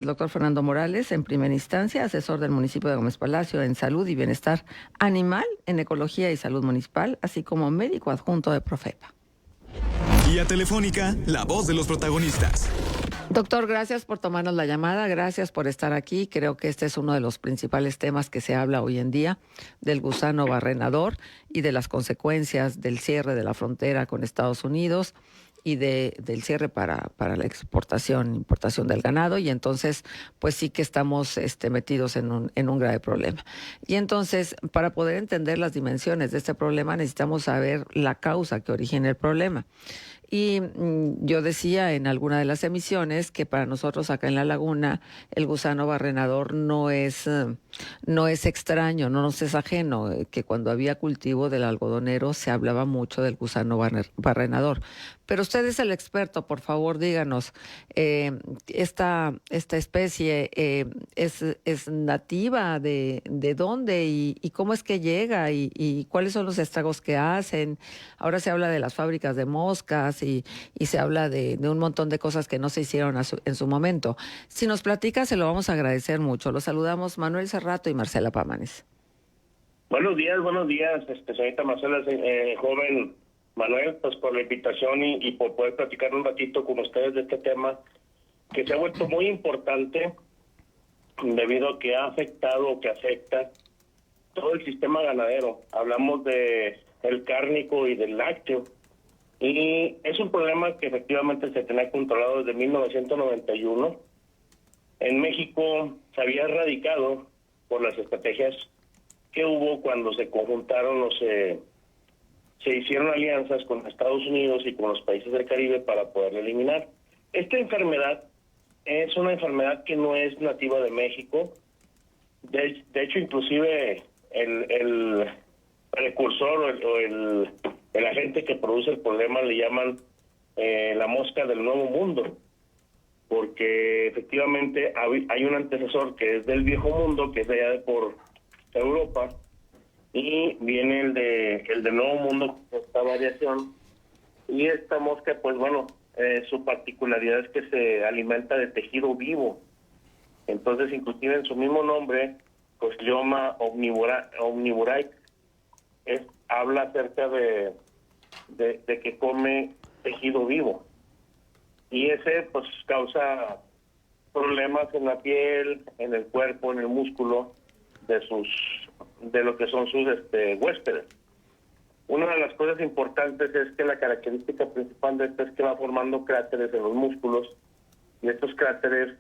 El doctor Fernando Morales, en primera instancia, asesor del municipio de Gómez Palacio en salud y bienestar animal, en ecología y salud municipal, así como médico adjunto de Profepa. Vía telefónica, la voz de los protagonistas. Doctor, gracias por tomarnos la llamada, gracias por estar aquí. Creo que este es uno de los principales temas que se habla hoy en día, del gusano barrenador y de las consecuencias del cierre de la frontera con Estados Unidos y del cierre para la importación del ganado, y entonces pues sí que estamos metidos en un grave problema. Y entonces, para poder entender las dimensiones de este problema, necesitamos saber la causa que origina el problema. Y yo decía en alguna de las emisiones que para nosotros acá en la laguna el gusano barrenador no es extraño, no nos es ajeno, que cuando había cultivo del algodonero se hablaba mucho del gusano barrenador. Pero usted es el experto, por favor, díganos, esta especie es nativa de dónde y cómo es que llega y cuáles son los estragos que hacen. Ahora se habla de las fábricas de moscas y se habla de un montón de cosas que no se hicieron en su momento. Si nos platica, se lo vamos a agradecer mucho. Los saludamos Manuel Cerrato y Marcela Pámanes. Buenos días, señorita Marcela, joven Manuel, pues por la invitación y por poder platicar un ratito con ustedes de este tema que se ha vuelto muy importante debido a que ha afectado o que afecta todo el sistema ganadero. Hablamos de el cárnico y del lácteo, y es un problema que efectivamente se tenía controlado desde 1991. En México se había erradicado por las estrategias que hubo cuando se conjuntaron o se hicieron alianzas con Estados Unidos y con los países del Caribe para poderla eliminar. Esta enfermedad es una enfermedad que no es nativa de México. De hecho, inclusive el precursor o el agente que produce el problema le llaman la mosca del Nuevo Mundo, porque efectivamente hay un antecesor que es del Viejo Mundo, que es de allá por Europa, y viene el del Nuevo Mundo, esta variación. Y esta mosca, pues bueno, su particularidad es que se alimenta de tejido vivo. Entonces, inclusive en su mismo nombre, pues llama omnivora, habla acerca de que come tejido vivo. Y ese pues causa problemas en la piel, en el cuerpo, en el músculo de lo que son sus huéspedes. Una de las cosas importantes es que la característica principal de esto es que va formando cráteres en los músculos, y estos cráteres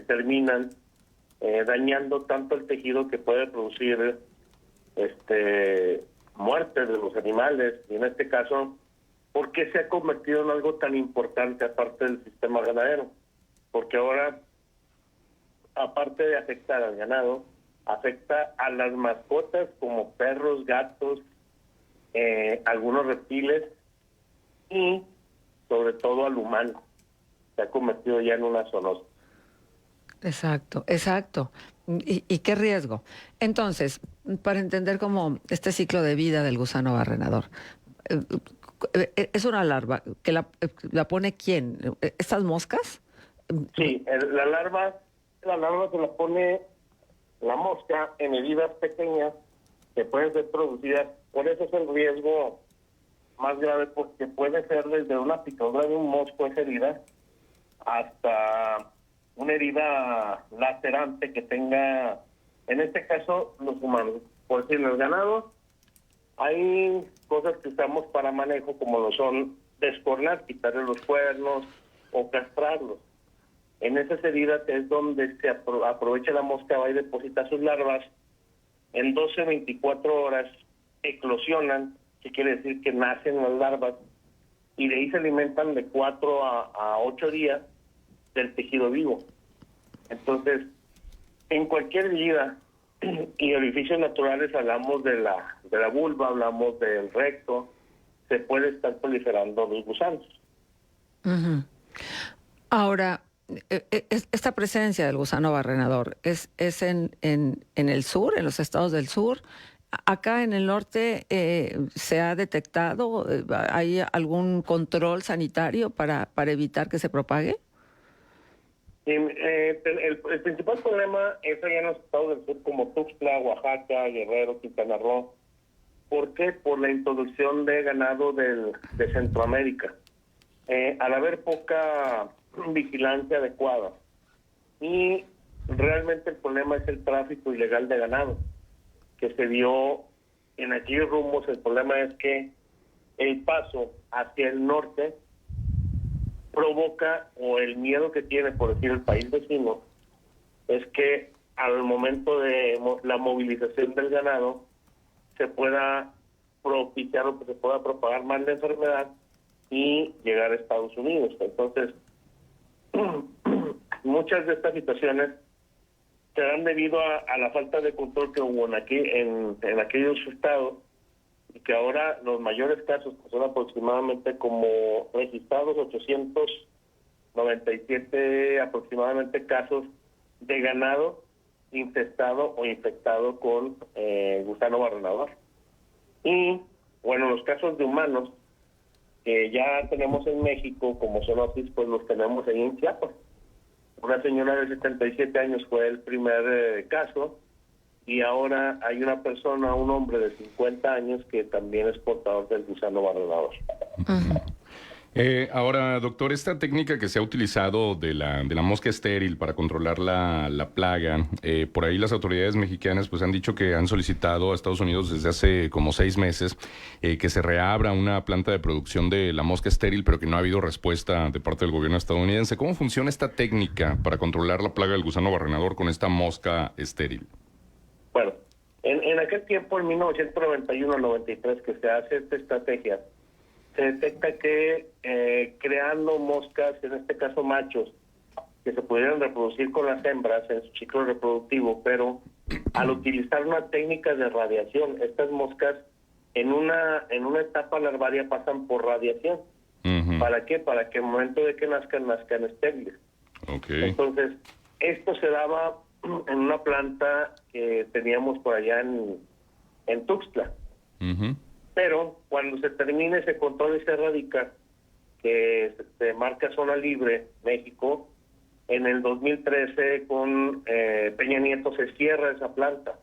terminan dañando tanto el tejido que puede producir muerte de los animales. Y en este caso, ¿por qué se ha convertido en algo tan importante aparte del sistema ganadero? Porque ahora, aparte de afectar al ganado, afecta a las mascotas como perros, gatos, algunos reptiles y sobre todo al humano. Se ha convertido ya en una zoonosis. Exacto. ¿Y qué riesgo? Entonces, para entender cómo este ciclo de vida del gusano barrenador, es una larva que la pone ¿quién? ¿Estas moscas? Sí, la larva se la pone la mosca en heridas pequeñas que pueden ser producidas. Por eso es el riesgo más grave, porque puede ser desde una picadura de un mosco esa herida hasta una herida lacerante que tenga, en este caso, los humanos. Por decir, en el ganado hay cosas que usamos para manejo, como lo son descornar, quitarle los cuernos o castrarlos. En esas heridas es donde se aprovecha la mosca, va y deposita sus larvas. En 12-24 horas eclosionan, que quiere decir que nacen las larvas, y de ahí se alimentan de 4 a 8 días del tejido vivo. Entonces, en cualquier herida y orificios naturales, hablamos de la vulva, hablamos del recto, se puede estar proliferando los gusanos. Uh-huh. Ahora, esta presencia del gusano barrenador es en el sur, en los estados del sur. Acá en el norte se ha detectado, ¿hay algún control sanitario para evitar que se propague? El principal problema es allá en los estados del sur como Tuxtla, Oaxaca, Guerrero, Quintana Roo. ¿Por qué? Por la introducción de ganado de Centroamérica. Al haber poca vigilancia adecuada. Y realmente el problema es el tráfico ilegal de ganado que se dio en aquellos rumbos. El problema es que el paso hacia el norte provoca, o el miedo que tiene, por decir, el país vecino, es que al momento de la movilización del ganado se pueda propiciar o que se pueda propagar más la enfermedad y llegar a Estados Unidos. Entonces, muchas de estas situaciones se dan debido a la falta de control que hubo en aquellos estados, y que ahora los mayores casos, que son aproximadamente como registrados 897 aproximadamente casos de ganado infestado o infectado con gusano barrenador. Y bueno, los casos de humanos que ya tenemos en México como zoonosis, pues los tenemos ahí en Chiapas. Una señora de 77 años fue el primer caso, y ahora hay una persona, un hombre de 50 años que también es portador del gusano barrenador. Ahora, doctor, esta técnica que se ha utilizado de la mosca estéril para controlar la plaga, por ahí las autoridades mexicanas pues han dicho que han solicitado a Estados Unidos desde hace como 6 meses que se reabra una planta de producción de la mosca estéril, pero que no ha habido respuesta de parte del gobierno estadounidense. ¿Cómo funciona esta técnica para controlar la plaga del gusano barrenador con esta mosca estéril? Bueno, en aquel tiempo, en 1991-93, que se hace esta estrategia, se detecta que creando moscas, en este caso machos, que se pudieran reproducir con las hembras en su ciclo reproductivo, pero al utilizar una técnica de radiación, estas moscas en una etapa larvaria pasan por radiación. Uh-huh. ¿Para qué? Para que en el momento de que nazcan estériles. Okay. Entonces, esto se daba en una planta que teníamos por allá en Tuxtla. Uh-huh. Pero cuando se termine ese control y se erradica, que se marca zona libre México, en el 2013 con Peña Nieto se cierra esa planta.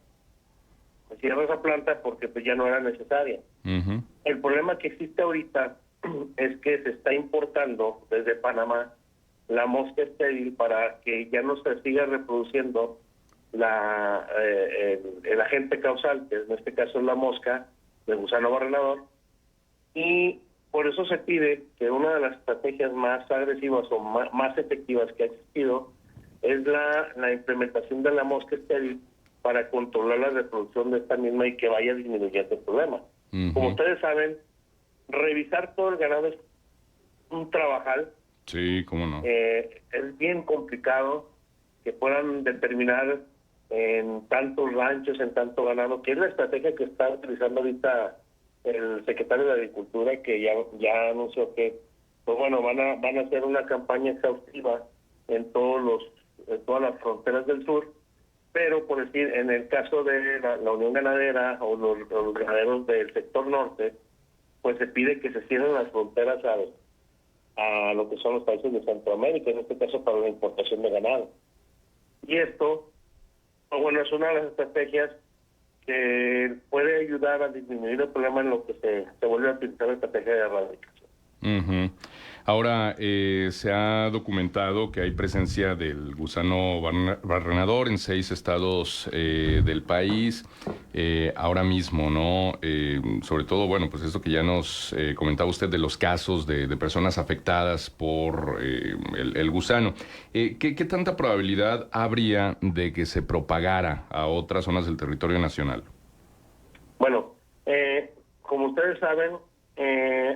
Se cierra esa planta porque pues ya no era necesaria. Uh-huh. El problema que existe ahorita es que se está importando desde Panamá la mosca estéril para que ya no se siga reproduciendo el agente causal, que en este caso es la mosca de gusano barrenador, y por eso se pide que una de las estrategias más agresivas o más efectivas que ha existido es la implementación de la mosca estéril para controlar la reproducción de esta misma y que vaya disminuyendo el problema. Uh-huh. Como ustedes saben, revisar todo el ganado es un trabajal. Sí, cómo no. Es bien complicado que puedan determinar en tantos ranchos, en tanto ganado, que es la estrategia que está utilizando ahorita el secretario de Agricultura, que ya anunció que, pues bueno, van a hacer una campaña exhaustiva en todas las fronteras del sur, pero por decir, en el caso de la Unión Ganadera o los ganaderos del sector norte, pues se pide que se cierren las fronteras a lo que son los países de Centroamérica, en este caso para la importación de ganado. Y esto, bueno, es una de las estrategias que puede ayudar a disminuir el problema en lo que se vuelve a utilizar la estrategia de erradicación. Uh-huh. Ahora, se ha documentado que hay presencia del gusano barrenador en 6 estados del país ahora mismo, ¿no? Sobre todo, bueno, pues esto que ya nos comentaba usted de los casos de personas afectadas por el gusano. ¿Qué tanta probabilidad habría de que se propagara a otras zonas del territorio nacional? Bueno, como ustedes saben,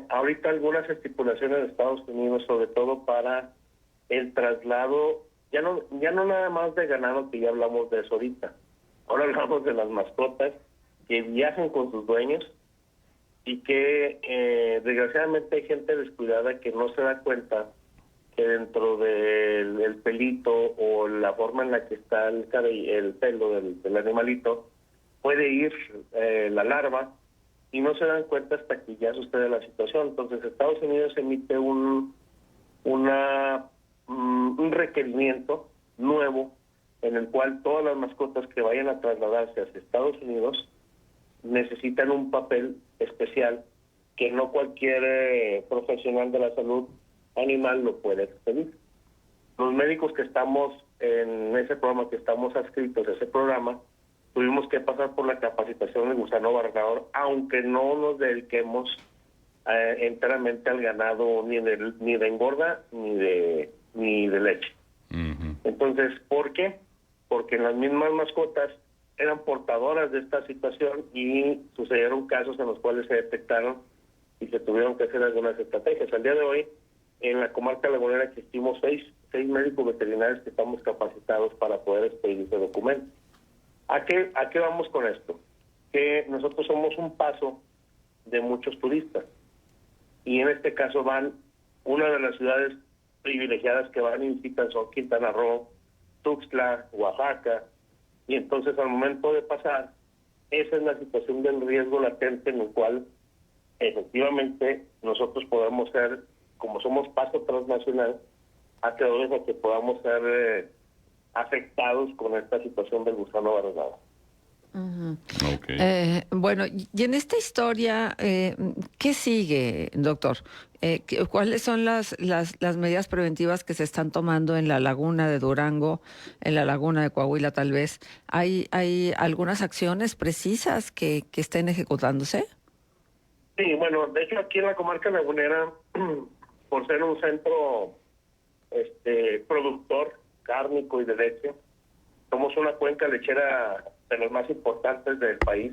ahorita algunas estipulaciones de Estados Unidos, sobre todo para el traslado, ya no nada más de ganado, que ya hablamos de eso ahorita. Ahora hablamos de las mascotas que viajan con sus dueños y que desgraciadamente hay gente descuidada que no se da cuenta que dentro del pelito o la forma en la que está el pelo del animalito puede ir la larva, y no se dan cuenta hasta que ya sucede la situación. Entonces Estados Unidos emite una un requerimiento nuevo en el cual todas las mascotas que vayan a trasladarse hacia Estados Unidos necesitan un papel especial que no cualquier profesional de la salud animal lo puede expedir. Los médicos que estamos en ese programa, que estamos adscritos a ese programa, tuvimos que pasar por la capacitación del gusano barrenador, aunque no nos dediquemos enteramente al ganado ni de engorda ni de leche. Ujú. Entonces, ¿por qué? Porque las mismas mascotas eran portadoras de esta situación y sucedieron casos en los cuales se detectaron y se tuvieron que hacer algunas estrategias. Al día de hoy, en la comarca lagunera existimos seis médicos veterinarios que estamos capacitados para poder expedir ese documento. ¿A qué vamos con esto? Que nosotros somos un paso de muchos turistas. Y en este caso una de las ciudades privilegiadas que van y visitan son Quintana Roo, Tuxtla, Oaxaca. Y entonces al momento de pasar, esa es la situación del riesgo latente en el cual efectivamente nosotros podemos ser, como somos paso transnacional, acreedores a que podamos ser afectados con esta situación del gusano barrenador. Ujú. Ok. Bueno, y en esta historia, ¿qué sigue, doctor? ¿Cuáles son las medidas preventivas que se están tomando en la laguna de Durango, en la laguna de Coahuila tal vez? ¿Hay algunas acciones precisas que estén ejecutándose? Sí, bueno, de hecho aquí en la comarca lagunera, por ser un centro productor cárnico y de leche, somos una cuenca lechera de las más importantes del país.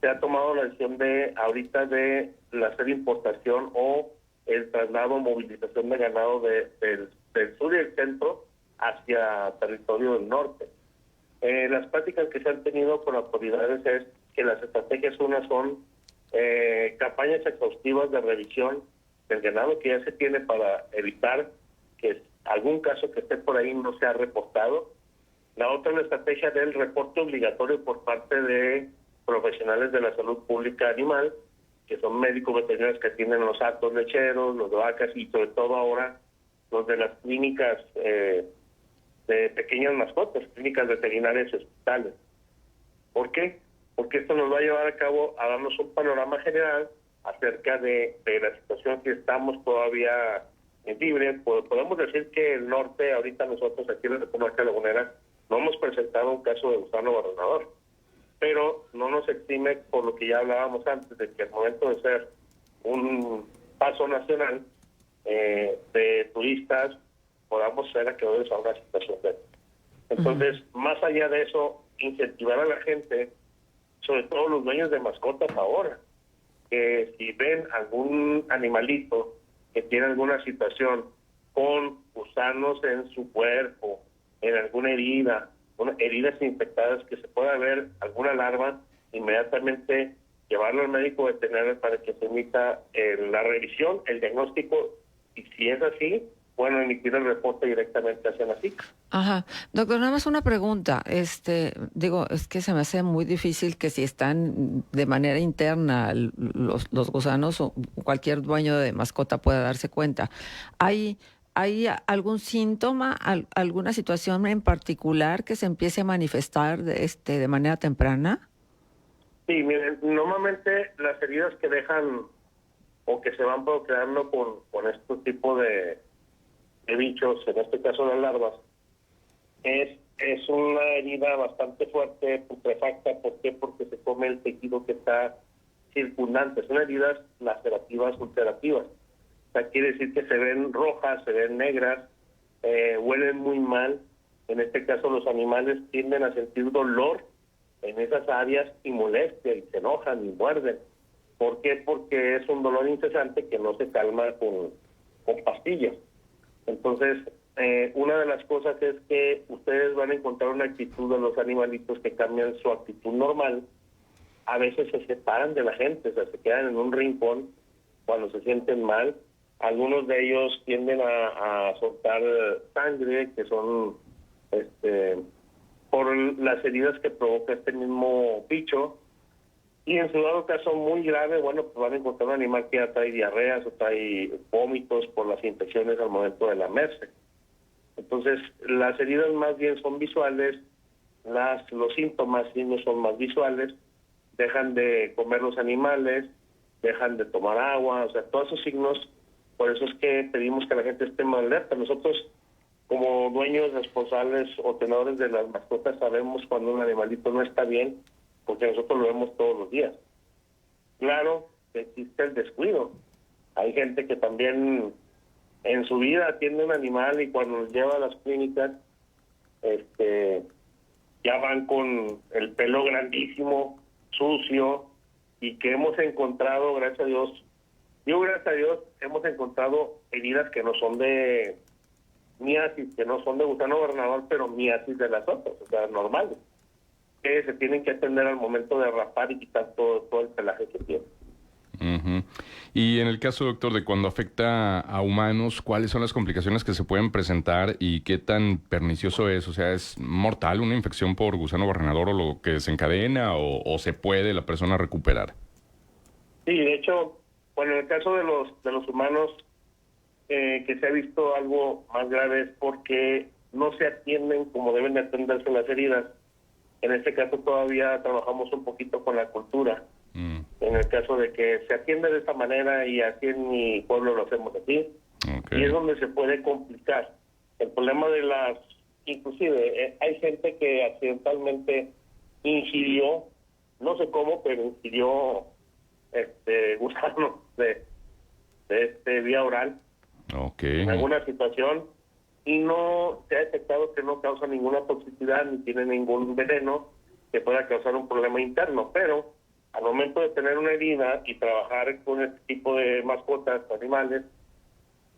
Se ha tomado la decisión de hacer importación o el traslado o movilización de ganado del sur y el centro hacia territorio del norte. Las prácticas que se han tenido con autoridades es que las estrategias son campañas exhaustivas de revisión del ganado que ya se tiene para evitar que algún caso que esté por ahí no sea reportado. La otra es la estrategia del reporte obligatorio por parte de profesionales de la salud pública animal, que son médicos veterinarios que atienden los hatos lecheros, los de vacas y sobre todo ahora los de las clínicas de pequeñas mascotas, clínicas veterinarias y hospitales. ¿Por qué? Porque esto nos va a llevar a cabo a darnos un panorama general acerca de la situación que estamos todavía libres. Podemos decir que el norte, ahorita nosotros aquí en la comarca lagunera, no hemos presentado un caso de gusano barrenador, pero no nos exime por lo que ya hablábamos antes, de que al momento de ser un paso nacional de turistas, podamos ser acreedores a una situación de esta. Entonces, más allá de eso, incentivar a la gente, sobre todo los dueños de mascotas ahora, que si ven algún animalito que tiene alguna situación con gusanos en su cuerpo, en alguna herida, heridas infectadas, que se pueda ver alguna larva, inmediatamente llevarlo al médico veterinario para que se emita la revisión, el diagnóstico, y si es así, bueno, emitir el reporte directamente hacia la SIC. Ajá. Doctor, nada más una pregunta. Digo, es que se me hace muy difícil que si están de manera interna los gusanos o cualquier dueño de mascota pueda darse cuenta. ¿Hay algún síntoma, alguna situación en particular que se empiece a manifestar de manera temprana? Sí, miren, normalmente las heridas que dejan o que se van procreando con este tipo de bichos, en este caso las larvas, es una herida bastante fuerte, putrefacta. ¿Por qué? Porque se come el tejido que está circundante. Son heridas lacerativas, ulcerativas. O sea, quiere decir que se ven rojas, se ven negras, huelen muy mal. En este caso los animales tienden a sentir dolor en esas áreas y molestia, y se enojan y muerden. ¿Por qué? Porque es un dolor incesante que no se calma con pastillas. Entonces, una de las cosas es que ustedes van a encontrar una actitud de los animalitos que cambian su actitud normal. A veces se separan de la gente, o sea, se quedan en un rincón cuando se sienten mal. Algunos de ellos tienden a soltar sangre, que son por las heridas que provoca este mismo bicho. Y en su dado caso muy grave, bueno, pues van a encontrar un animal que ya trae diarreas o trae vómitos por las infecciones al momento de lamerse. Entonces, las heridas más bien son visuales, los síntomas sí no son más visuales, dejan de comer los animales, dejan de tomar agua, o sea, todos esos signos. Por eso es que pedimos que la gente esté más alerta. Nosotros, como dueños, responsables o tenedores de las mascotas, sabemos cuando un animalito no está bien, porque nosotros lo vemos todos los días. Claro, existe el descuido. Hay gente que también en su vida atiende un animal y cuando los lleva a las clínicas, ya van con el pelo grandísimo, sucio, y que hemos encontrado, gracias a Dios, hemos encontrado heridas que no son de miasis, que no son de gusano gobernador, pero miasis de las otras, o sea, normales, que se tienen que atender al momento de rapar y quitar todo el pelaje que tiene. Uh-huh. Y en el caso, doctor, de cuando afecta a humanos, ¿cuáles son las complicaciones que se pueden presentar y qué tan pernicioso es? O sea, ¿es mortal una infección por gusano barrenador o lo que desencadena o se puede la persona recuperar? Sí, de hecho, bueno, en el caso de los humanos, que se ha visto algo más grave es porque no se atienden como deben de atenderse las heridas. En este caso todavía trabajamos un poquito con la cultura. En el caso de que se atiende de esta manera y aquí en mi pueblo lo hacemos así, y es donde se puede complicar. El problema de inclusive hay gente que accidentalmente ingirió, no sé cómo, pero ingirió gusano de vía oral en alguna situación y no se ha detectado que no causa ninguna toxicidad ni tiene ningún veneno que pueda causar un problema interno, pero al momento de tener una herida y trabajar con este tipo de mascotas, animales,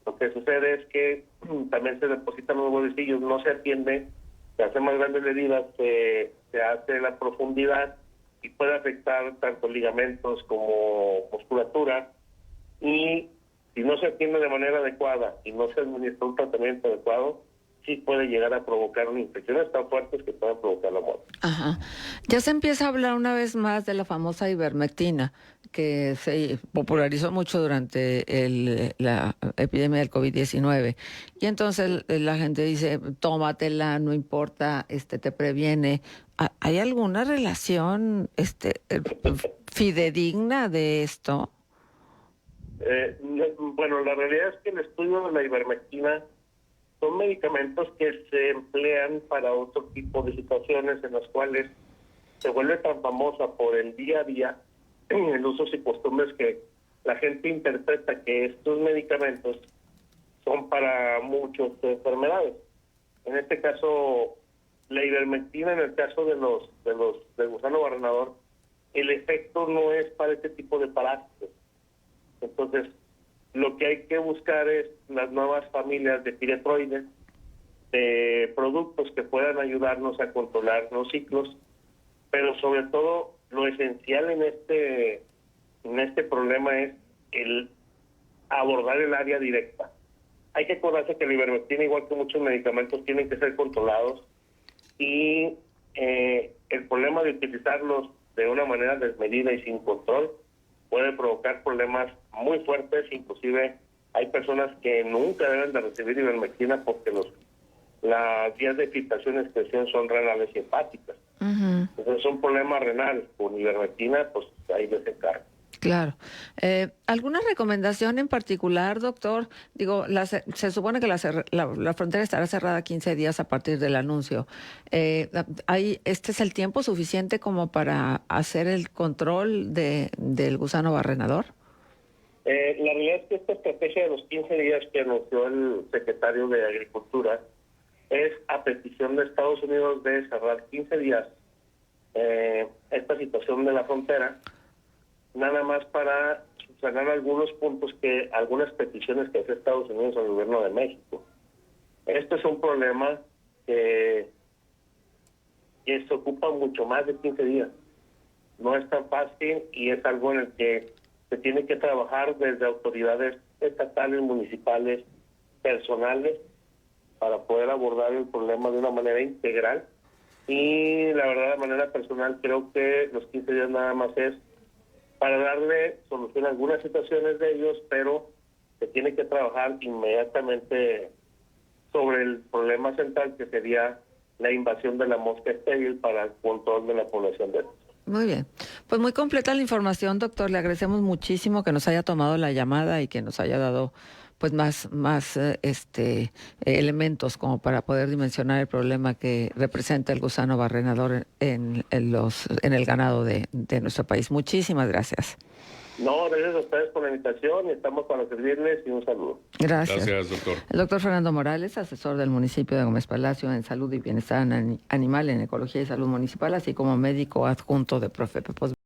lo que sucede es que también se depositan los huevecillos, no se atiende, se hace más grande la herida, se hace la profundidad y puede afectar tanto ligamentos como musculatura, y si no se atiende de manera adecuada y no se administra un tratamiento adecuado, sí puede llegar a provocar unas infecciones tan fuertes que pueden provocar la muerte. Ajá. Ya se empieza a hablar una vez más de la famosa ivermectina, que se popularizó mucho durante la epidemia del COVID-19. Y entonces la gente dice, tómatela, no importa, te previene. ¿Hay alguna relación fidedigna de esto? Bueno, la realidad es que el estudio de la ivermectina son medicamentos que se emplean para otro tipo de situaciones en las cuales se vuelve tan famosa por el día a día, el usos y costumbres, que la gente interpreta que estos medicamentos son para muchas enfermedades. En este caso, la ivermectina, en el caso del gusano barrenador, el efecto no es para este tipo de parásitos. Entonces, lo que hay que buscar es las nuevas familias de piretroides, de productos que puedan ayudarnos a controlar los ciclos, pero sobre todo lo esencial en este problema es el abordar el área directa. Hay que acordarse que la ivermectina, igual que muchos medicamentos, tienen que ser controlados, y el problema de utilizarlos de una manera desmedida y sin control puede provocar problemas muy fuertes. Inclusive hay personas que nunca deben de recibir ivermectina porque las vías de filtración y excreción son renales y hepáticas. Uh-huh. Entonces, un problema renal con ivermectina, pues ahí les encargo. Claro. ¿Alguna recomendación en particular, doctor? Digo, se supone que la frontera estará cerrada 15 días a partir del anuncio. ¿Este es el tiempo suficiente como para hacer el control del gusano barrenador? La realidad es que esta estrategia de los 15 días que anunció el secretario de Agricultura es a petición de Estados Unidos de cerrar 15 días esta situación de la frontera, nada más para subsanar algunos puntos, algunas peticiones que hace Estados Unidos al gobierno de México. Esto es un problema que se ocupa mucho más de 15 días. No es tan fácil y es algo en el que se tiene que trabajar desde autoridades estatales, municipales, personales, para poder abordar el problema de una manera integral. Y la verdad, de manera personal, creo que los 15 días nada más es para darle solución a algunas situaciones de ellos, pero se tiene que trabajar inmediatamente sobre el problema central que sería la invasión de la mosca estéril para el control de la población de estos. Muy bien. Pues muy completa la información, doctor. Le agradecemos muchísimo que nos haya tomado la llamada y que nos haya dado pues más elementos como para poder dimensionar el problema que representa el gusano barrenador en el ganado de nuestro país. Muchísimas gracias. No, gracias a ustedes por la invitación y estamos para servirles y un saludo. Gracias. Gracias, doctor. El doctor Fernando Morales, asesor del municipio de Gómez Palacio en Salud y Bienestar Animal, en Ecología y Salud Municipal, así como médico adjunto de Profepe.